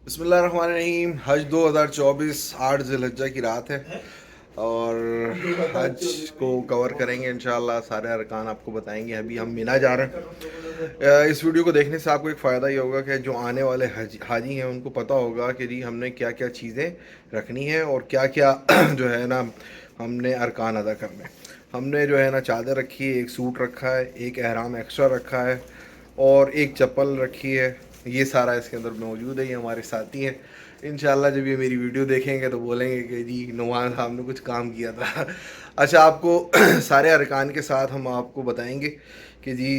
बिस्मिल्लाहिर्रहमानिर्रहीम। हज 2024 8 ज़िलहिज्जा की रात है और हज को कवर करेंगे इंशाल्लाह। सारे अरकान आपको बताएंगे। अभी हम मिना जा रहे हैं। इस वीडियो को देखने से आपको एक फ़ायदा ये होगा कि जो आने वाले हाजी हैं उनको पता होगा कि जी हमने क्या क्या चीज़ें रखनी हैं और क्या क्या जो है ना हमने अरकान अदा करने। हमने जो है ना चादर रखी है, एक सूट रखा है, एक एहराम एक्स्ट्रा रखा है और एक चप्पल रखी है। ये सारा इसके अंदर मौजूद है। ये हमारे साथी हैं। इंशाल्लाह जब ये मेरी वीडियो देखेंगे तो बोलेंगे कि जी नुमान साहब ने कुछ काम किया था। अच्छा, आपको सारे अरकान के साथ हम आपको बताएंगे कि जी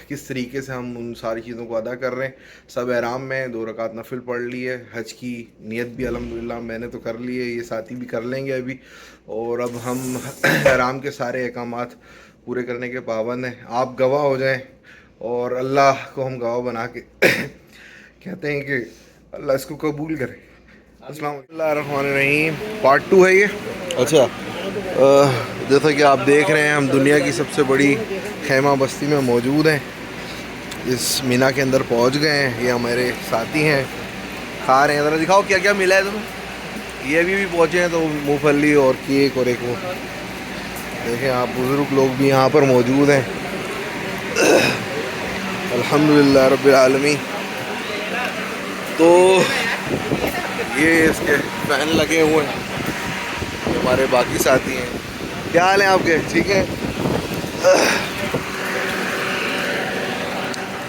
किस तरीके से हम उन सारी चीज़ों को अदा कर रहे हैं। सब एहराम में 2 रकात नफिल पढ़ लिए। हज की नीयत भी अल्हम्दुलिल्लाह मैंने तो कर ली है, ये साथी भी कर लेंगे अभी। और अब हम एहराम के सारे अहकामात पूरे करने के पाबंद हैं। आप गवाह हो जाएं और अल्लाह को हम गवाह बना के कहते हैं कि अल्लाह इसको कबूल करे। अस्सलामुअलैकुम। पार्ट 2 है ये। अच्छा, जैसा कि आप देख रहे हैं हम दुनिया की सबसे बड़ी खैमा बस्ती में मौजूद हैं। इस मीना के अंदर पहुंच गए हैं। ये हमारे साथी हैं, खा रहे हैं। ज़रा दिखाओ क्या क्या मिला है तुम्हें। ये अभी भी पहुंचे हैं तो मूंगफली और केक और एक वो देखें आप, बुज़ुर्ग लोग भी यहाँ पर मौजूद हैं। अल्हम्दुलिल्लाह रब्बिल आलमीन। तो ये इसके फैन लगे हुए हैं। हमारे बाकी साथी हैं। क्या हाल है आपके? ठीक है।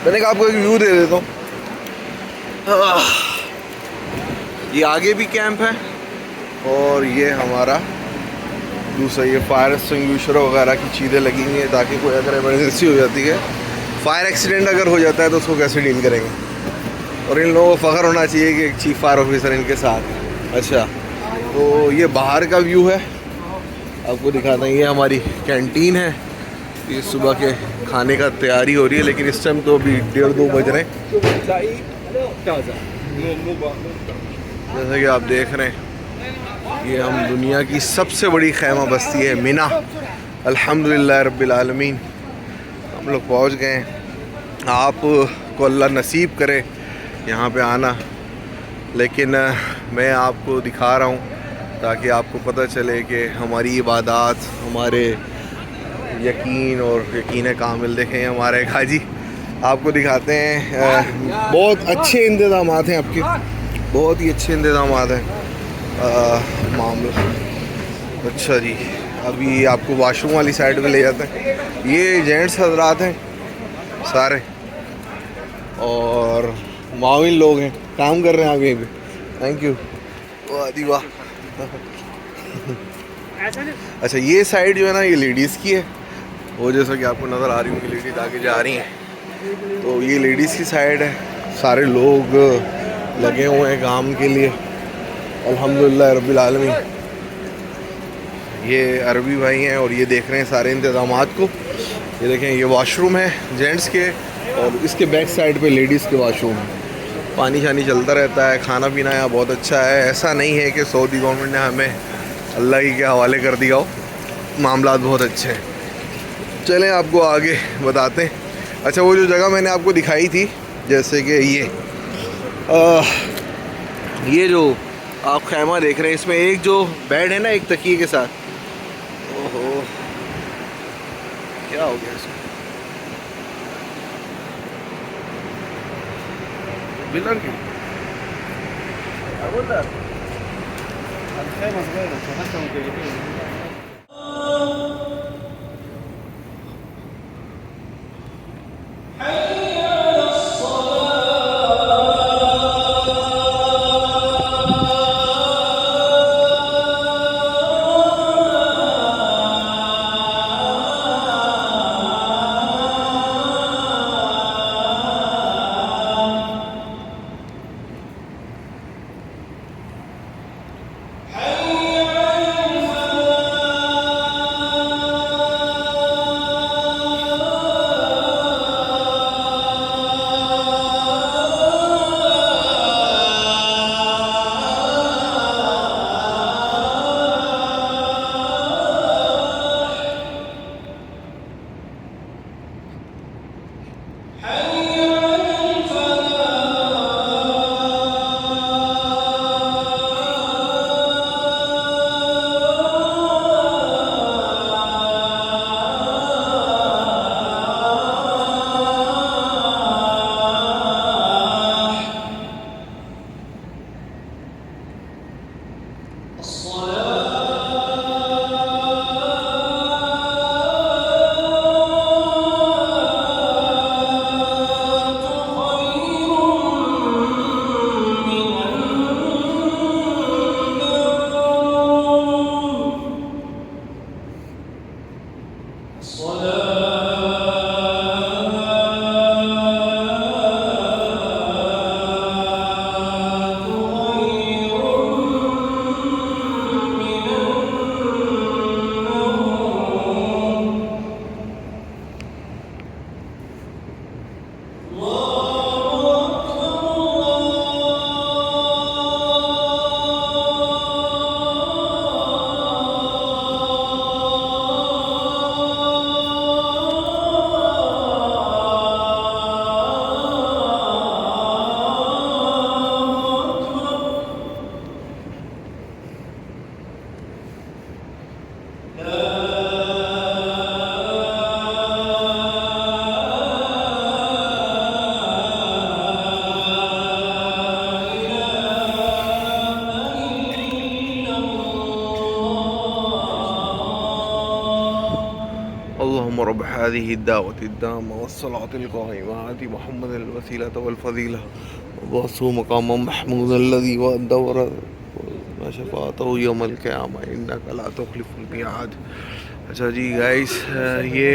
मैंने कहा आपको एक व्यू दे देता हूँ। ये आगे भी कैंप है और ये हमारा दूसरा, ये फायर एक्सटिंग्विशर वगैरह की चीज़ें लगी हुई हैं ताकि कोई अगर इमरजेंसी हो जाती है, फायर एक्सीडेंट अगर हो जाता है तो उसको कैसे डील करेंगे। और इन लोगों को फ़ख्र होना चाहिए कि एक चीफ फायर ऑफिसर इनके साथ। अच्छा, तो ये बाहर का व्यू है, आपको दिखाता हूँ। ये हमारी कैंटीन है। ये सुबह के खाने का तैयारी हो रही है, लेकिन इस टाइम तो अभी 1:30-2 बज रहे हैं। जैसे कि आप देख रहे हैं ये हम दुनिया की सबसे बड़ी खैमा बस्ती है मिना। अल्हम्दुलिल्लाह रब्बिल आलमीन हम लोग पहुँच गए हैं। आपको अल्लाह नसीब करे यहाँ पे आना, लेकिन मैं आपको दिखा रहा हूँ ताकि आपको पता चले कि हमारी इबादत, हमारे यकीन और यकीन कामिल। देखें हमारे हाजी, आपको दिखाते हैं। बहुत अच्छे इंतज़ामात हैं आपके, बहुत ही अच्छे इंतज़ामात हैं। मामला अच्छा जी, अभी आपको वाशरूम वाली साइड में ले जाते हैं। ये जेंट्स हजरात हैं सारे और माविन लोग हैं, काम कर रहे हैं आप यहीं पे। Thank you. वाह दी वाह। अच्छा, ये साइड जो है ना ये लेडीज़ की है। वो जैसा कि आपको नज़र आ रही होंगी लेडीज़ आगे जा रही हैं, तो ये लेडीज़ की साइड है। सारे लोग लगे हुए हैं काम के लिए। अल्हम्दुलिल्लाह रब्बिल आलमीन। ये अरबी भाई हैं और ये देख रहे हैं सारे इंतज़ामात को। ये देखें, ये वॉशरूम है जेंट्स के और इसके बैक साइड पे लेडीज़ के वॉशरूम है। पानी शानी चलता रहता है। खाना पीना यहाँ बहुत अच्छा है। ऐसा नहीं है कि सऊदी गवर्नमेंट ने हमें अल्लाह ही के हवाले कर दिया हो। मामलात बहुत अच्छे हैं। चलें आपको आगे बताते हैं। अच्छा, वो जो जगह मैंने आपको दिखाई थी, जैसे कि ये जो आप खैमा देख रहे हैं, इसमें एक जो बेड है ना एक तकिए के साथ, ओहो क्या हो गया इसमें, बिलर की रब्ब हाज़िहि दावति ताम्मा वस्सलातिल क़ाइमा आति मुहम्मदिल वसीलत वल फ़ज़ीला वबअसहु मक़ामम महमूदल लज़ी वअदा व शफ़ाअतहु यौमल क़ियामा इन्नका ला तुख़्लिफ़ुल मिआद। अच्छा जी गाइस, ये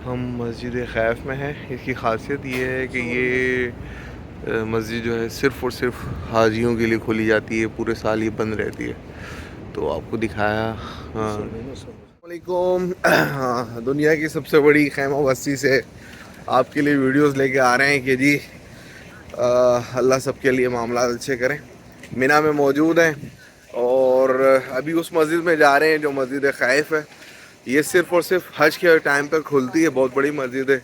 हम मस्जिद खैफ में हैं। इसकी ख़ासियत ये है कि ये मस्जिद जो है सिर्फ़ और सिर्फ हाजियों के लिए खोली जाती है, पूरे साल ये बंद रहती है। तो आपको दिखाया। वालेकुम। हाँ, दुनिया की सबसे बड़ी खैमा बस्ती से आपके लिए वीडियोस लेके आ रहे हैं कि जी अल्लाह सबके लिए मामला अच्छे करें। मिना में मौजूद हैं और अभी उस मस्जिद में जा रहे हैं जो मस्जिद खैफ है। ये सिर्फ़ और सिर्फ हज के टाइम पर खुलती है, बहुत बड़ी मस्जिद है।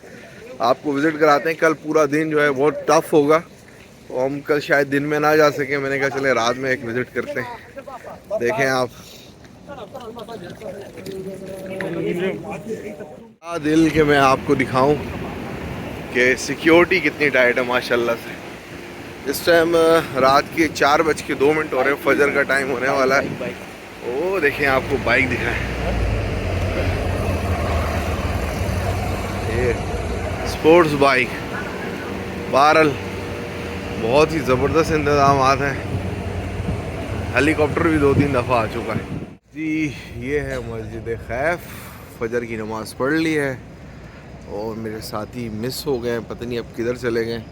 आपको विज़िट कराते हैं। कल पूरा दिन जो है बहुत टफ़ होगा, तो हम कल शायद दिन में ना जा सकें। मैंने कहा चले रात में एक विज़िट करते हैं। देखें आप, दिल के मैं आपको दिखाऊं कि सिक्योरिटी कितनी टाइट है माशाल्लाह से। इस टाइम रात के 4:02 हो रहे हैं, फजर का टाइम होने वाला है। ओ देखें, आपको बाइक दिखाएं, ये स्पोर्ट्स बाइक। बहरहाल बहुत ही ज़बरदस्त इंतज़ाम हैं। हेलीकॉप्टर भी 2-3 दफ़ा आ चुका है जी। ये है मस्जिद खैफ। फजर की नमाज़ पढ़ ली है और मेरे साथी मिस हो गए, पता नहीं अब किधर चले गए।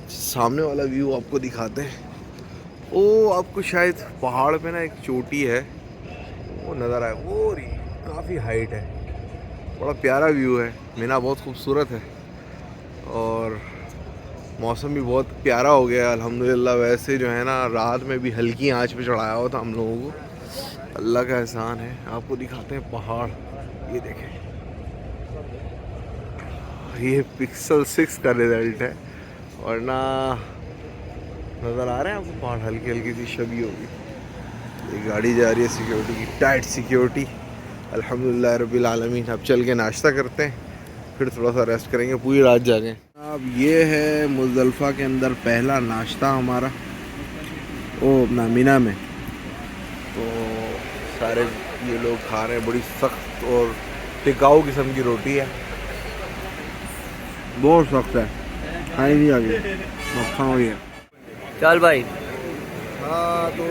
सामने वाला व्यू आपको दिखाते हैं। ओ आपको शायद पहाड़ पे ना एक चोटी है वो नज़र आए, वो काफ़ी हाइट है, बड़ा प्यारा व्यू है। मीना बहुत खूबसूरत है और मौसम भी बहुत प्यारा हो गया अल्हम्दुलिल्लाह। वैसे जो है ना, रात में भी हल्की आंच पे चढ़ाया हुआ था हम लोगों को, अल्लाह का एहसान है। आपको दिखाते हैं पहाड़, ये देखें, ये पिक्सल 6 का रिज़ल्ट है, वरना नज़र आ रहे हैं आपको पहाड़, हल्की हल्की सी छवि होगी। ये गाड़ी जा रही है सिक्योरिटी की, टाइट सिक्योरिटी अल्हम्दुलिल्लाह रब्बिल आलमीन। अब चल के नाश्ता करते हैं, फिर थोड़ा सा रेस्ट करेंगे, पूरी रात जागें। अब ये है मुज़दलिफ़ा के अंदर पहला नाश्ता हमारा, ओ अपना मीना में। तो सारे ये लोग खा रहे हैं, बड़ी सख्त और टिकाऊ किस्म की रोटी है, बहुत सख्त है, खाई नहीं आगे मक्खा हो गया। चल भाई। हाँ, तो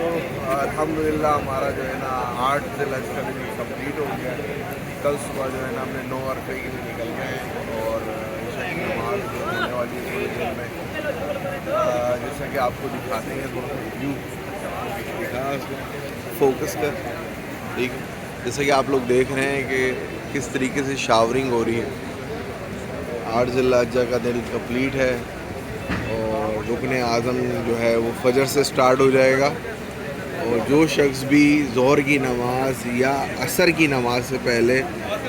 अल्हम्दुलिल्लाह हमारा जो है ना 8 से लंच का दिन कंप्लीट हो गया। कल सुबह जो है ना हमने 9 अरफे के लिए निकल गए और ईशा की नमाज़ होने वाली है थोड़ी देर में। जैसा कि आपको दिखाते हैं थोड़ा व्यू दिखा, फोकस कर, ठीक है। जैसा कि आप लोग देख रहे हैं कि किस तरीके से शावरिंग हो रही है। 8 ज़िल्हिज्जा का दिन कंप्लीट है और रुकने आज़म जो है वो फजर से स्टार्ट हो जाएगा। और जो शख्स भी ज़ोहर की नमाज़ या असर की नमाज़ से पहले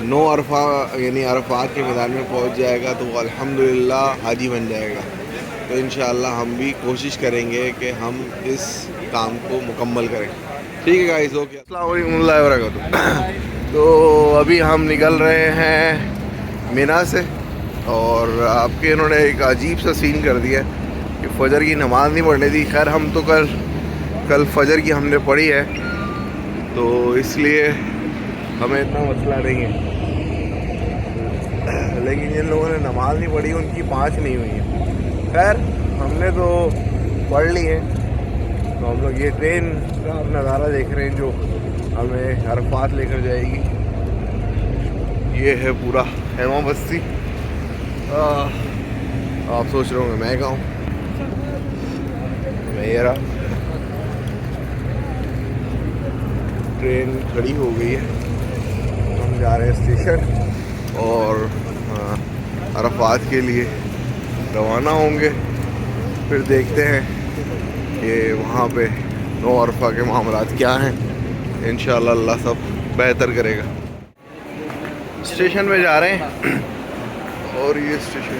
9 अरफा यानी अरफात के मैदान में पहुंच जाएगा तो वो अल्हम्दुलिल्लाह हाजी बन जाएगा। तो इंशाअल्लाह हम भी कोशिश करेंगे कि हम इस काम को मुकम्मल करें। ठीक है गाइस, ओके, अस्सलाम वालेकुम रहमतुल्लाहि व बरकातहू। तो अभी हम निकल रहे हैं मिना से और आपके इन्होंने एक अजीब सा सीन कर दिया कि फ़जर की नमाज़ नहीं पढ़ने दी। खैर हम तो कल फ़जर की हमने पढ़ी है तो इसलिए हमें इतना मसला नहीं है, लेकिन जिन लोगों ने नमाज़ नहीं पढ़ी उनकी 5 नहीं हुई है। खैर हमने तो पढ़ ली है। तो हम लोग ये ट्रेन का नज़ारा देख रहे हैं जो हमें अरफात लेकर जाएगी। ये है पूरा खैमा बस्ती। आप सोच रहे होंगे मैं कहाँ हूँ, मैं ये रहा। ट्रेन खड़ी हो गई है, हम जा रहे हैं स्टेशन और अरफात के लिए रवाना होंगे। फिर देखते हैं कि वहाँ पे 9 अरफा के मामलात क्या हैं। इंशाअल्लाह अल्लाह सब बेहतर करेगा। स्टेशन में जा रहे हैं और ये स्टेशन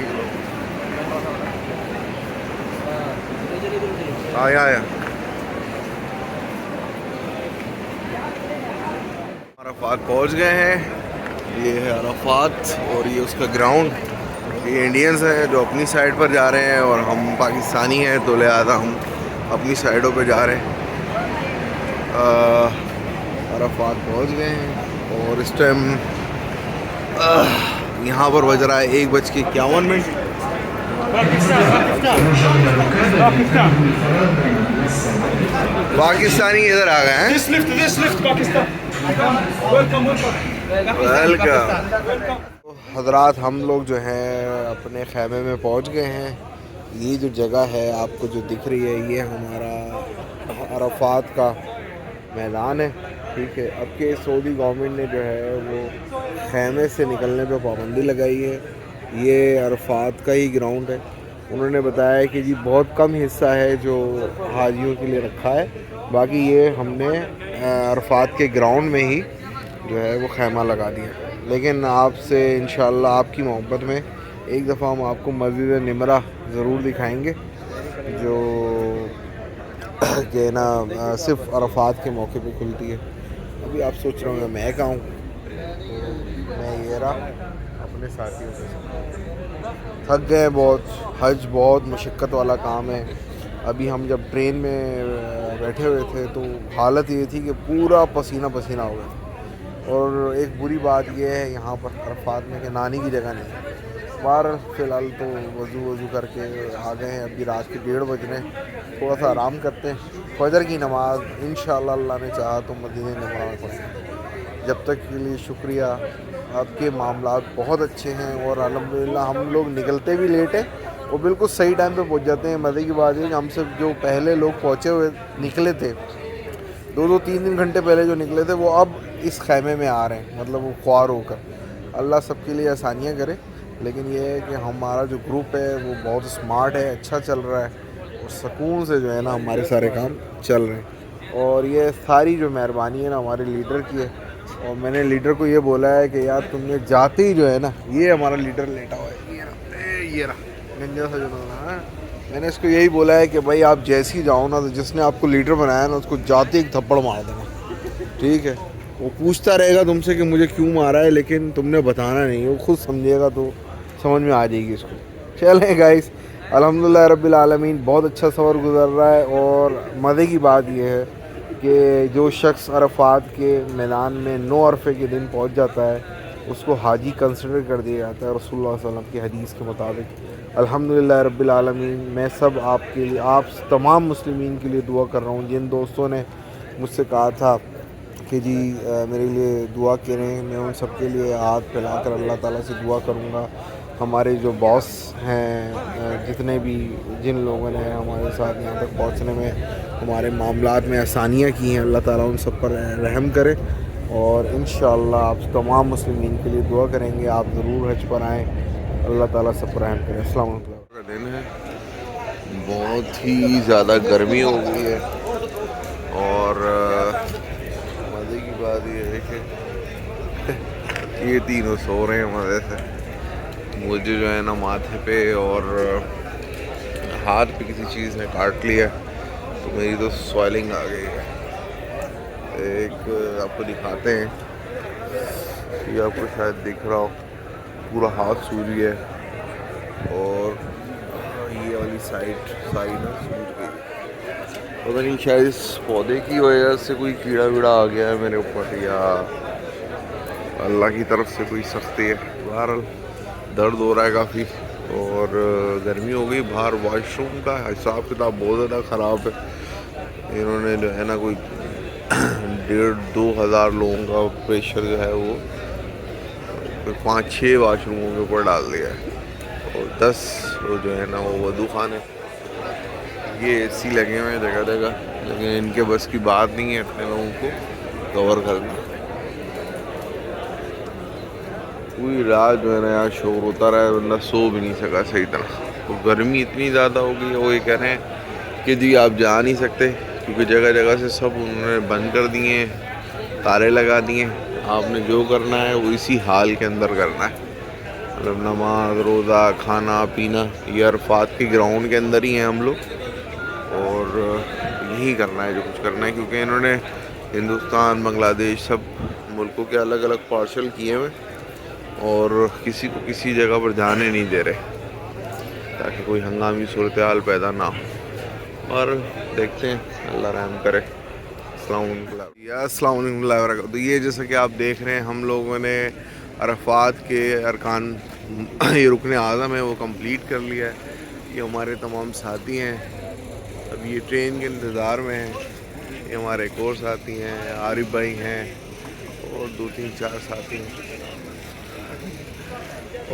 आया अरफात पहुंच गए हैं। ये है अरफात और ये उसका ग्राउंड। ये इंडियंस हैं जो अपनी साइड पर जा रहे हैं और हम पाकिस्तानी हैं तो लिहाजा हम अपनी साइडों पे जा रहे हैं। अरफात पहुंच गए हैं और इस टाइम यहाँ पर बज रहा है 1:51। पाकिस्तानी इधर आ गए हैं। वेलकम। हजरात, हम लोग जो हैं अपने खैमे में पहुंच गए हैं। ये जो जगह है आपको जो दिख रही है, ये हमारा अरफात का मैदान है। ठीक है, अब के सऊदी गवर्नमेंट ने जो है वो खैमे से निकलने पे पाबंदी लगाई है। ये अरफात का ही ग्राउंड है। उन्होंने बताया कि जी बहुत कम हिस्सा है जो हाजियों के लिए रखा है, बाकी ये हमने अरफात के ग्राउंड में ही जो है वो खैमा लगा दिया। लेकिन आपसे इंशाल्लाह आपकी मोहब्बत में एक दफ़ा हम आपको मस्जिद निमरा ज़रूर दिखाएंगे, जो कि ना सिर्फ अरफात के मौके पे खुलती है। अभी आप सोच रहे होंगे मैं कहाँ हूँ, तो मैं ये रहा अपने साथियों के साथ। थक गए बहुत, हज बहुत मुशक्क़त वाला काम है। अभी हम जब ट्रेन में बैठे हुए थे तो हालत ये थी कि पूरा पसीना पसीना हो गया। और एक बुरी बात यह है यहाँ पर अरफात में कि नहाने की जगह नहीं है। बाहर फ़िलहाल तो वज़ू करके आ गए हैं। अभी रात के 1:30 बज रहे हैं, थोड़ा सा आराम करते हैं। फजर की नमाज़ इंशाअल्लाह अल्लाह ने चाहा तो मदीने निमरा में पढ़ेंगे। जब तक के लिए शुक्रिया। आपके मामलात बहुत अच्छे हैं और अल्हम्दुलिल्लाह हम लोग निकलते भी लेट है और बिल्कुल सही टाइम पे पहुंच जाते हैं। मज़े की बात है कि हमसे जो पहले लोग पहुंचे हुए निकले थे, 2-3 घंटे पहले जो निकले थे, वो अब इस खैमे में आ रहे हैं, मतलब वो ख्वार होकर। अल्लाह सबके लिए आसानियाँ करे। लेकिन ये है कि हमारा जो ग्रुप है वो बहुत स्मार्ट है, अच्छा चल रहा है और सुकून से जो है ना हमारे सारे काम चल रहे हैं। और ये सारी जो मेहरबानी है ना हमारे लीडर की है। और मैंने लीडर को ये बोला है कि यार तुमने जाते ही जो है ना, ये हमारा लीडर लेटा हुआ है, ये रहा गंजा सा जो है। मैंने इसको यही बोला है कि भाई आप जैसे ही जाओ ना, तो जिसने आपको लीडर बनाया ना उसको जाते एक थप्पड़ मार देना, ठीक है। वो पूछता रहेगा तुमसे कि मुझे क्यों मारा है, लेकिन तुमने बताना नहीं, वो खुद समझेगा तो समझ में आ जाएगी इसको। चलें गाइस, अल्हम्दुलिल्लाह रब्बिल आलमीन बहुत अच्छा सफ़र गुजर रहा है। और मज़े की बात यह है कि जो शख्स अरफात के मैदान में 9 अरफे के दिन पहुंच जाता है उसको हाजी कंसिडर कर दिया जाता है रसूलुल्लाह सल्लल्लाहु अलैहि वसल्लम की हदीस के मुताबिक। अल्हम्दुलिल्लाह रब्बिल आलमीन, मैं सब आपके लिए, आप तमाम मुस्लिमीन के लिए दुआ कर रहा हूँ। जिन दोस्तों ने मुझसे कहा था कि जी मेरे लिए दुआ करें, मैं उन सब के लिए हाथ फैलाकर अल्लाह ताला से दुआ करूँगा। हमारे जो बॉस हैं, जितने भी जिन लोगों ने हमारे साथ यहाँ तक पहुँचने में हमारे मामलात में आसानियाँ की हैं, अल्लाह ताला उन सब पर रहम करे। और इंशाअल्लाह आप तमाम मुस्लिमीन के लिए दुआ करेंगे। आप ज़रूर हज पर आएँ, अल्लाह ताला सब पर रहम करे। अस्सलाम वालेकुम। का दिन है, बहुत ही ज़्यादा गर्मी हो गई है और मज़े की बात ये है कि ये तीनों सो रहे हैं मज़े से। मुझे जो है ना माथे पे और हाथ पे किसी चीज़ ने काट लिया तो मेरी तो स्वेलिंग आ गई है। एक आपको दिखाते हैं, ये आपको शायद दिख रहा हो, पूरा हाथ सूज गया है और ये वाली साइड सारी ना सूज गई। पता नहीं शायद इस पौधे की वजह से कोई कीड़ा वीड़ा आ गया है मेरे ऊपर या अल्लाह की तरफ से कोई सख्ती है। बहरहाल दर्द हो रहा है काफ़ी और गर्मी हो गई। बाहर वॉशरूम का हिसाब किताब बहुत ज़्यादा ख़राब है। इन्होंने जो है ना कोई 1,500-2 हज़ार लोगों का प्रेशर जो है वो 5-6 वाशरूमों के ऊपर डाल दिया है और 10 वो जो है ना वो वज़ू खाने। ये AC लगे हुए हैं जगह जगह, लेकिन इनके बस की बात नहीं है इतने लोगों को कवर करना। पूरी रात जो है ना यार शोर होता रहा है, बंदा सो भी नहीं सका सही तरह। तो गर्मी इतनी ज़्यादा हो गई है, वो ये कह रहे हैं कि जी आप जा नहीं सकते क्योंकि जगह जगह से सब उन्होंने बंद कर दिए हैं, ताले लगा दिए। आपने जो करना है वो इसी हाल के अंदर करना है, मतलब नमाज रोज़ा खाना पीना, ये अरफात के ग्राउंड के अंदर ही हैं हम लोग और यही करना है जो कुछ करना है। क्योंकि इन्होंने हिंदुस्तान बांग्लादेश सब मुल्कों के अलग अलग पार्सल किए हुए और किसी को किसी जगह पर जाने नहीं दे रहे ताकि कोई हंगामी सूरत हाल पैदा ना हो। और देखते हैं, अल्लाह रहम करे। अस्सलाम वालेकुम। तो ये जैसा कि आप देख रहे हैं, हम लोगों ने अरफात के अरकान ये रुकने आज़म है वो कंप्लीट कर लिया है। ये हमारे तमाम साथी हैं, अब ये ट्रेन के इंतज़ार में हैं। ये हमारे एक और साथी हैं, आरिफ भाई हैं और 2-3-4 साथी हैं।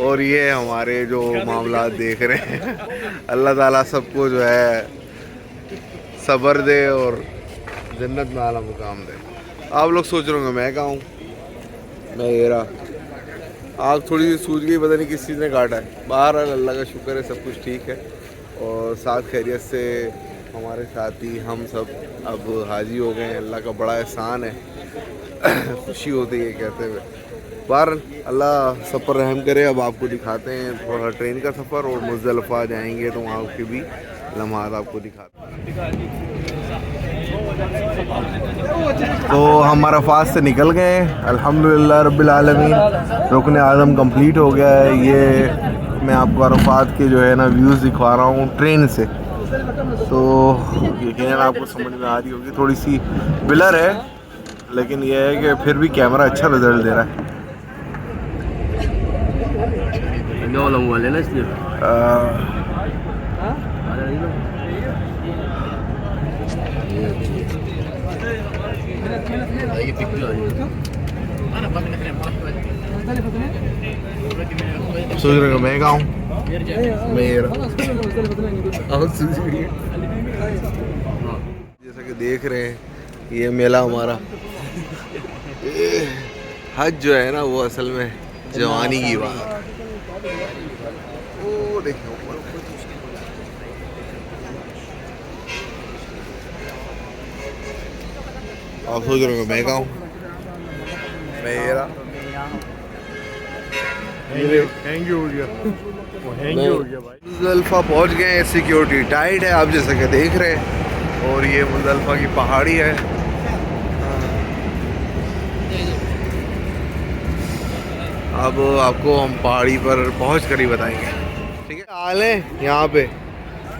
और ये हमारे जो मामला देख रहे हैं अल्लाह ताला सबको जो है सब्र दे और जन्नत में आला मुकाम दे। आप लोग सोच रहे होंगे मैं कहाँ हूँ, मैं ये रहा। आग थोड़ी सी सूझ गई, पता नहीं किस चीज़ ने काटा है। बाहर अल्लाह का शुक्र है सब कुछ ठीक है और साथ खैरियत से हमारे साथी हम सब अब हाजी हो गए हैं। अल्लाह का बड़ा एहसान है खुशी होती है कहते हुए। बार अल्लाह सब पर रहम करे। अब आपको दिखाते हैं थोड़ा ट्रेन का सफ़र और मुज़दलिफ़ा जाएंगे तो वहाँ के भी लम्हात आपको दिखाते हैं। तो हम अरफात से निकल गए अल्हम्दुलिल्लाह रब्बिल आलमीन। रुकने आज़म कंप्लीट हो गया है। ये मैं आपको अरफात के जो है ना व्यूज़ दिखा रहा हूँ ट्रेन से। तो यकीनन आपको समझ में आ रही होगी, थोड़ी सी ब्लर है लेकिन यह है कि फिर भी कैमरा अच्छा रिजल्ट दे रहा है। सोच रहे मैं कहाँ हूँ, जैसा कि देख रहे हैं ये मेला हमारा हज जो है ना वो असल में जवानी की बात। ओ देखो आप सोच रहे हो मैं कहाँ हूँ, मेरा हैंग हो गया, वो हैंग हो गया भाई। मुज़दलिफ़ा पहुँच गए हैं, सिक्योरिटी टाइट है आप जैसा कि देख रहे हैं। और ये मुज़दलिफ़ा की पहाड़ी है। अब आपको हम पहाड़ी पर पहुँच कर ही बताएंगे। ठीक है, हाल है यहाँ पे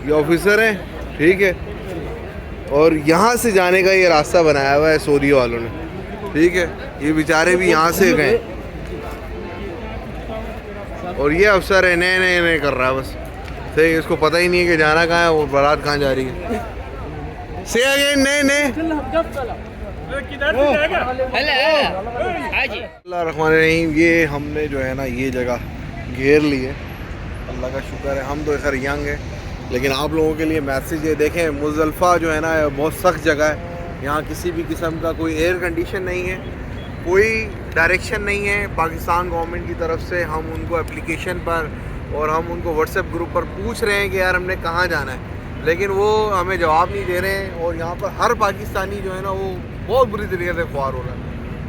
ये ऑफिसर हैं, ठीक है। और यहाँ से जाने का ये रास्ता बनाया हुआ है सऊदी वालों ने, ठीक है। ये बेचारे भी यहाँ से गए और ये अफसर है नए नए नए कर रहा है बस, सही। इसको पता ही नहीं है कि जाना कहाँ है और बारात कहाँ जा रही है। से अगेन नए नए अल्लाह रहमान रहीम। ये हमने जो है ना ये जगह घेर ली है, अल्लाह का शुक्र है। हम तो सर यंग है लेकिन आप लोगों के लिए मैसेज ये देखें, मुज़दलिफ़ा जो है ना बहुत सख्त जगह है। यहाँ किसी भी किस्म का कोई एयर कंडीशन नहीं है, कोई डायरेक्शन नहीं है पाकिस्तान गवर्नमेंट की तरफ से। हम उनको एप्लीकेशन पर और हम उनको व्हाट्सएप ग्रुप पर पूछ रहे हैं कि यार हमने कहाँ जाना है, लेकिन वो हमें जवाब नहीं दे रहे हैं। और यहाँ पर हर पाकिस्तानी जो है ना वो बहुत बुरी तरीके से ख्वार हो रहा है।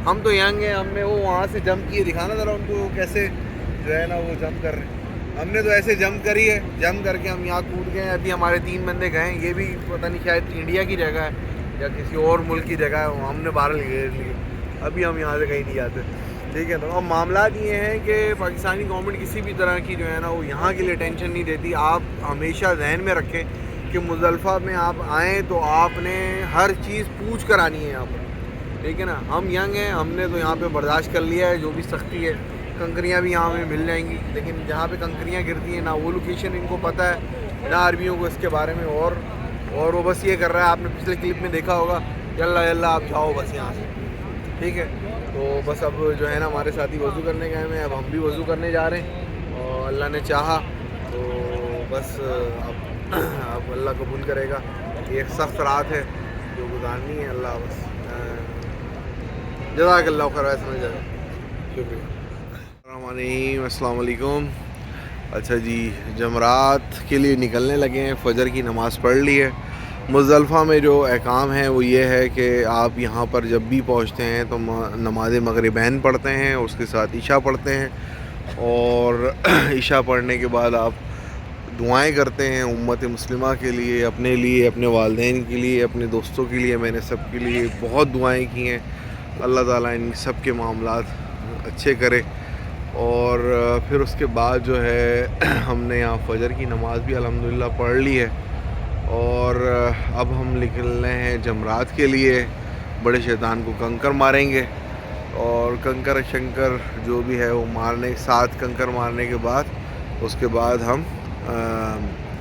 हम तो यंग हैं, हमने वो वहाँ से जंप किए, दिखाना ज़रा उनको कैसे जो है ना वो जंप कर रहे हैं। हमने तो ऐसे जंप करी है, जंप करके हम यहाँ कूद गए। अभी हमारे 3 बंदे गए, ये भी पता नहीं शायद इंडिया की जगह है या किसी और मुल्क की जगह है, हमने 12 घेर लिए। अभी हम यहाँ से कहीं नहीं जाते, ठीक है। तो अब मामला ये हैं कि पाकिस्तानी गवर्नमेंट किसी भी तरह की जो है ना वो यहाँ के लिए टेंशन नहीं देती। आप हमेशा जहन में रखें कि मुज़दलिफ़ा में आप आएँ तो आपने हर चीज़ पूछ कर आनी है यहाँ पर, ठीक है ना। हम यंग हैं, हमने तो यहाँ पे बर्दाश्त कर लिया है जो भी सख्ती है। कंकरियाँ भी यहाँ हमें मिल जाएंगी, लेकिन जहाँ पे कंकरियाँ गिरती हैं ना वो लोकेशन इनको पता है ना अरबियों को इसके बारे में। और वो बस ये कर रहा है, आपने पिछले क्लिप में देखा होगा, यल्ला यल्ला आप जाओ बस यहाँ से, ठीक है। तो बस अब जो है ना हमारे साथी वज़ू करने गए हैं, अब हम भी वज़ू करने जा रहे हैं और अल्लाह ने चाहा तो बस अब अल्लाह कबूल करेगा। एक सख्त रात है जो गुजारनी है, अल्लाह बस जज़ाकल्लाह खैर, समझ जाए। शुक्रिया। अस्सलाम वालेकुम। अच्छा जी, जमरात के लिए निकलने लगे हैं, फ़जर की नमाज़ पढ़ ली है। मुज़दलिफ़ा में जो अहकाम है वो ये है कि आप यहाँ पर जब भी पहुँचते हैं तो नमाज़ मग़रिबैन पढ़ते हैं, उसके साथ इशा पढ़ते हैं और इशा पढ़ने के बाद आप दुआएं करते हैं उम्मत मुस्लिमा के लिए, अपने लिए, अपने वालिदैन के लिए, अपने दोस्तों के लिए। मैंने सब के लिए बहुत दुआएं की हैं, अल्लाह ताला इन सब के मामलात अच्छे करे। और फिर उसके बाद जो है हमने यहाँ फ़जर की नमाज़ भी अल्हम्दुलिल्लाह पढ़ ली है और अब हम निकल रहे हैं जमरात के लिए। बड़े शैतान को कंकर मारेंगे और कंकर शंकर जो भी है वो मारने 7 कंकर मारने के बाद उसके बाद हम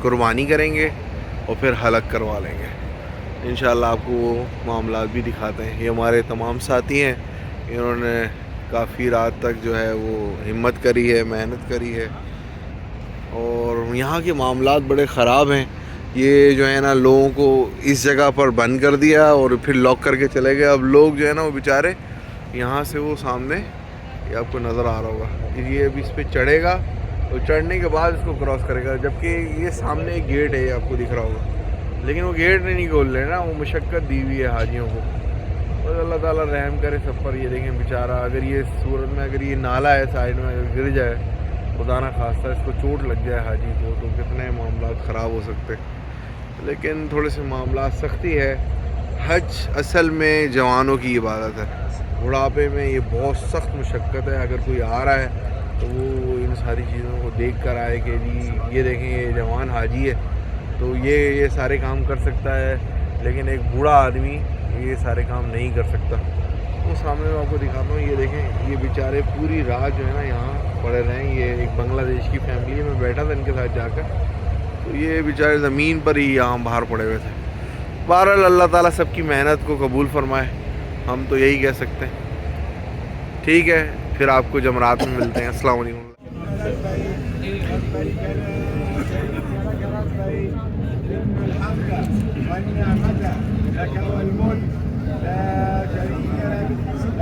कुर्बानी करेंगे और फिर हलक करवा लेंगे इंशाल्लाह। आपको वो मामला भी दिखाते हैं। ये हमारे तमाम साथी हैं, इन्होंने काफ़ी रात तक जो है वो हिम्मत करी है, मेहनत करी है। और यहाँ के मामलात बड़े ख़राब हैं। ये जो है ना लोगों को इस जगह पर बंद कर दिया और फिर लॉक करके चले गए। अब लोग जो है ना वो बेचारे यहाँ से वो सामने ये आपको नज़र आ रहा होगा, ये अभी इस पर चढ़ेगा और चढ़ने के बाद इसको क्रॉस करेगा। जबकि ये सामने एक गेट है, ये आपको दिख रहा होगा, लेकिन वो गेट नहीं खोल रहे ना, वो मशक्क़त दी हुई है हाजियों को। बस अल्लाह ताला रहम करे सब पर। ये देखें बेचारा, अगर ये सूरत में अगर ये नाला है साइड में अगर गिर जाए, खुदा ना खास्ता इसको चोट लग जाए हाजी को, तो कितने मामला ख़राब हो सकते। लेकिन थोड़े से मामला सख्ती है। हज असल में जवानों की इबादत है। बुढ़ापे में ये बहुत सख्त मुशक्क़त है। अगर कोई आ रहा है तो वो इन सारी चीज़ों को देख कर आए कि जी ये देखें ये जवान हाजी है तो ये सारे काम कर सकता है, लेकिन एक बूढ़ा आदमी ये सारे काम नहीं कर सकता। वो सामने मैं आपको दिखाता हूँ, ये देखें ये बेचारे पूरी रात जो है ना यहाँ पड़े रहे। ये एक बांग्लादेश की फैमिली है, मैं बैठा था इनके साथ जाकर, तो ये बेचारे ज़मीन पर ही यहाँ बाहर पड़े हुए थे। बहरहाल अल्लाह ताला सबकी मेहनत को कबूल फरमाए, हम तो यही कह सकते हैं। ठीक है, फिर आपको जमरात में मिलते हैं। अस्सलाम वालेकुम।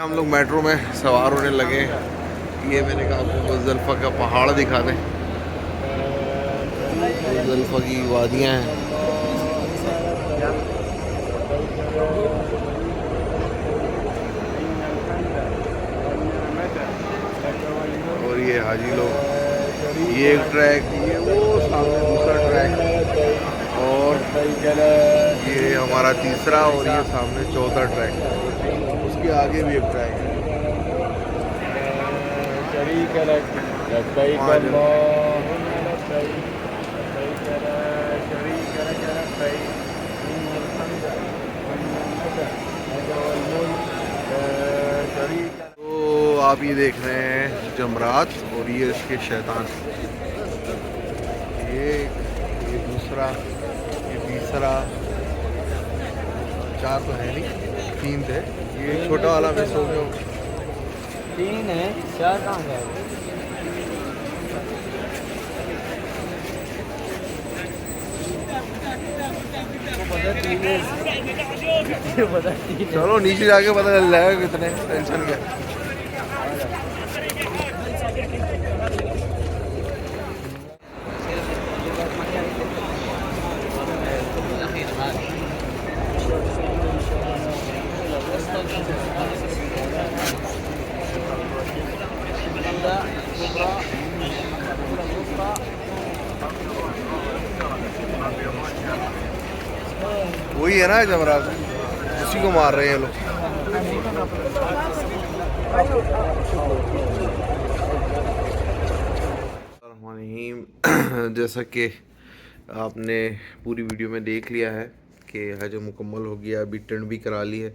हम लोग मेट्रो में सवार होने लगे। ये मैंने कहा आपको मुज़्ज़लिफ़ा का पहाड़ दिखा दें। मुज़्ज़लिफ़ा की वादियाँ हैं। और ये हाजी लोग, ये एक ट्रैक, ये वो सामने दूसरा ट्रैक, और ये हमारा तीसरा, और ये सामने चौथा ट्रैक, उसके आगे भी एक ट्रैक है। तो आप ये देख रहे हैं जमरात, और ये इसके शैतान, ये दूसरा, ये तीसरा, 4 तो है नहीं, 3 थे। ये छोटा वाला मिस हो गया। 3 है, 4 कहाँ गए? चलो नीचे जाके पता चल जाएगा कितने, टेंशन क्या। वही है ना जमरात, उसी को मार रहे हैं लोग। जैसा कि आपने पूरी वीडियो में देख लिया है कि हज मुकम्मल हो गया, अभी टेंट भी करा ली है।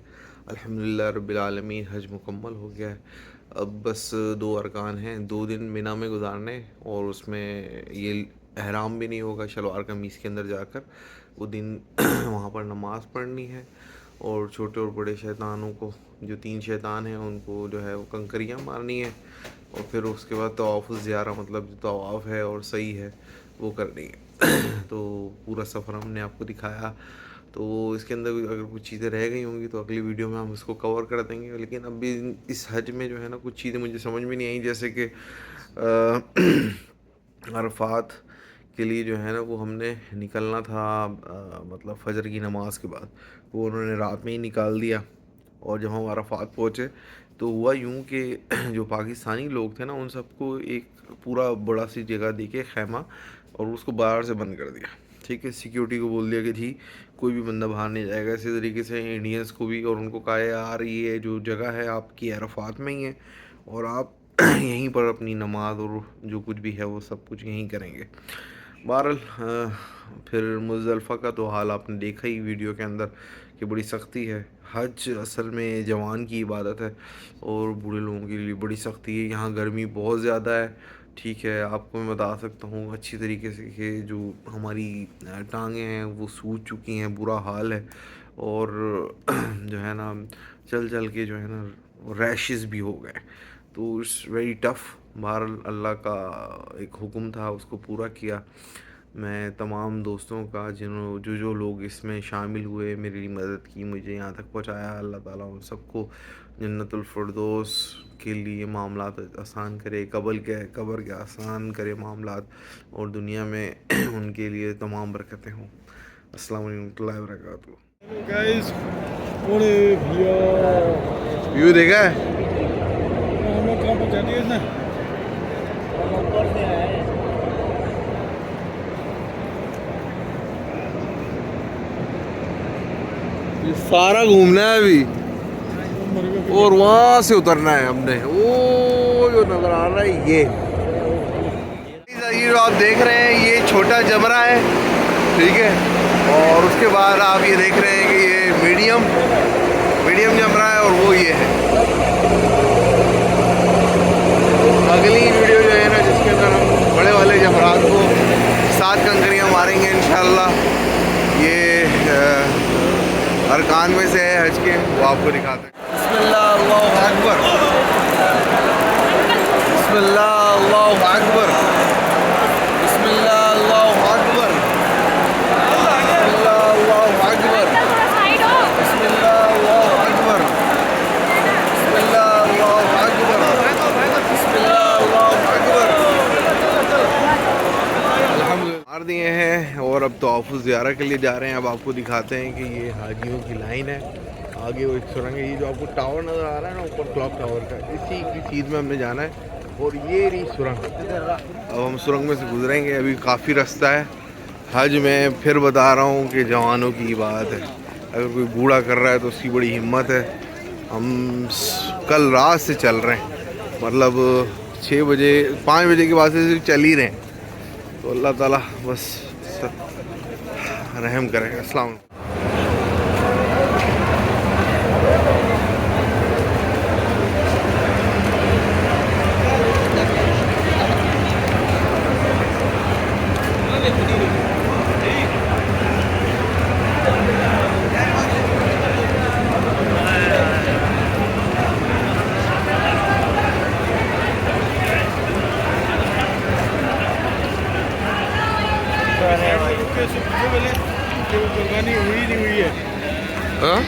अल्हम्दुलिल्लाह रब्बिल आलमीन, हज मुकम्मल हो गया है। अब बस 2 अरकान हैं, 2 दिन मिना में गुजारने, और उसमें ये एहराम भी नहीं होगा शलवार कमीज़ के अंदर जाकर। वो दिन वहाँ पर नमाज़ पढ़नी है, और छोटे और बड़े शैतानों को, जो 3 शैतान हैं उनको जो है वो कंकरियाँ मारनी है, और फिर उसके बाद तवाफ़ुल ज़ियारा, मतलब जो तवाफ़ है और सही है वो करनी है। तो पूरा सफ़र हमने आपको दिखाया। तो इसके अंदर अगर कुछ चीज़ें रह गई होंगी तो अगली वीडियो में हम इसको कवर कर देंगे। लेकिन अभी इस हज में जो है ना कुछ चीज़ें मुझे समझ में नहीं आई, जैसे कि अरफात के लिए जो है ना वो हमने निकलना था मतलब फ़जर की नमाज के बाद, वो उन्होंने रात में ही निकाल दिया। और जब हम अराफात पहुँचे तो हुआ यूँ कि जो पाकिस्तानी लोग थे ना उन सबको एक पूरा बड़ा सी जगह दे के खैमा, और उसको बाहर से बंद कर दिया। ठीक है, सिक्योरिटी को बोल दिया कि जी कोई भी बंदा बाहर नहीं जाएगा। इसी तरीके से इंडियंस को भी, और उनको कहा यार ये जो जगह है आपकी अराफात में ही है और आप यहीं पर अपनी नमाज और जो कुछ भी है वो सब कुछ यहीं करेंगे। बहरहाल फिर मुज़दलिफ़ा का तो हाल आपने देखा ही वीडियो के अंदर कि बड़ी सख्ती है। हज असल में जवान की इबादत है और बूढ़े लोगों के लिए बड़ी सख्ती है। यहाँ गर्मी बहुत ज़्यादा है। ठीक है, आपको मैं बता सकता हूँ अच्छी तरीके से कि जो हमारी टांगें हैं वो सूज चुकी हैं, बुरा हाल है। और जो है ना चल चल के जो है ना रैशेस भी हो गए, तो इट्स वेरी टफ़। बहरहाल अल्लाह का एक हुक्म था, उसको पूरा किया। मैं तमाम दोस्तों का जो लोग इसमें शामिल हुए, मेरी मदद की, मुझे यहाँ तक पहुँचाया, अल्लाह ताला उन सबको जन्नतुल फ़िरदौस के लिए मामलात आसान करे, कब्र के आसान करे मामलात, और दुनिया में उनके लिए तमाम बरकतें हों। अस्सलाम वालेकुम रहमतुल्लाहि व बरकातहू। गाइस, ओरे भैया व्यू देखा है? हम लोग कहाँ पहुँचा दिए ना। हम ऊपर से आए। ये सारा घूमना है अभी और वहाँ से उतरना है हमने। वो जो नज़र आ रहा है ये जो आप देख रहे हैं ये छोटा जमरा है, ठीक है। और उसके बाद आप ये देख रहे हैं कि ये मीडियम जमरा है, और वो ये है अगली वीडियो जो है ना जिसके अंदर हम बड़े वाले जमरात को 7 कंकरियाँ मारेंगे इंशाल्लाह। ये अरकान में से है हज के, वो आपको दिखाते हैं। बिस्मिल्लाह अल्लाहु अकबर, बिस्मिल्लाह अल्लाहु अकबर, बिस्मिल्लाह अल्लाहु अकबर, बिस्मिल्लाह अल्लाहु अकबर, बिस्मिल्लाह अल्लाहु अकबर, बिस्मिल्लाह अल्लाहु अकबर, बिस्मिल्लाह अल्लाहु अकबर। अल्हम्दुलिल्लाह मार दिए हैं और अब तवाफ़ुज़ ज़ियारत के लिए जा रहे हैं। अब आपको दिखाते हैं कि ये हाजियों की लाइन है। आगे वो एक सुरंग है, ये जो आपको टावर नज़र आ रहा है ना ऊपर क्लॉक टावर का, इसी की चीज़ में हमने जाना है। और ये रही सुरंग, अब हम सुरंग में से गुजरेंगे। अभी काफ़ी रास्ता है। हज में फिर बता रहा हूँ कि जवानों की बात है, अगर कोई बूढ़ा कर रहा है तो उसकी बड़ी हिम्मत है। हम कल रात से चल रहे हैं, मतलब 6 बजे 5 बजे के बाद से चल ही रहे हैं। तो अल्लाह ताला बस रहम करें। अस्सलाम। कुर्बानी हुई नहीं हुई है। हाँ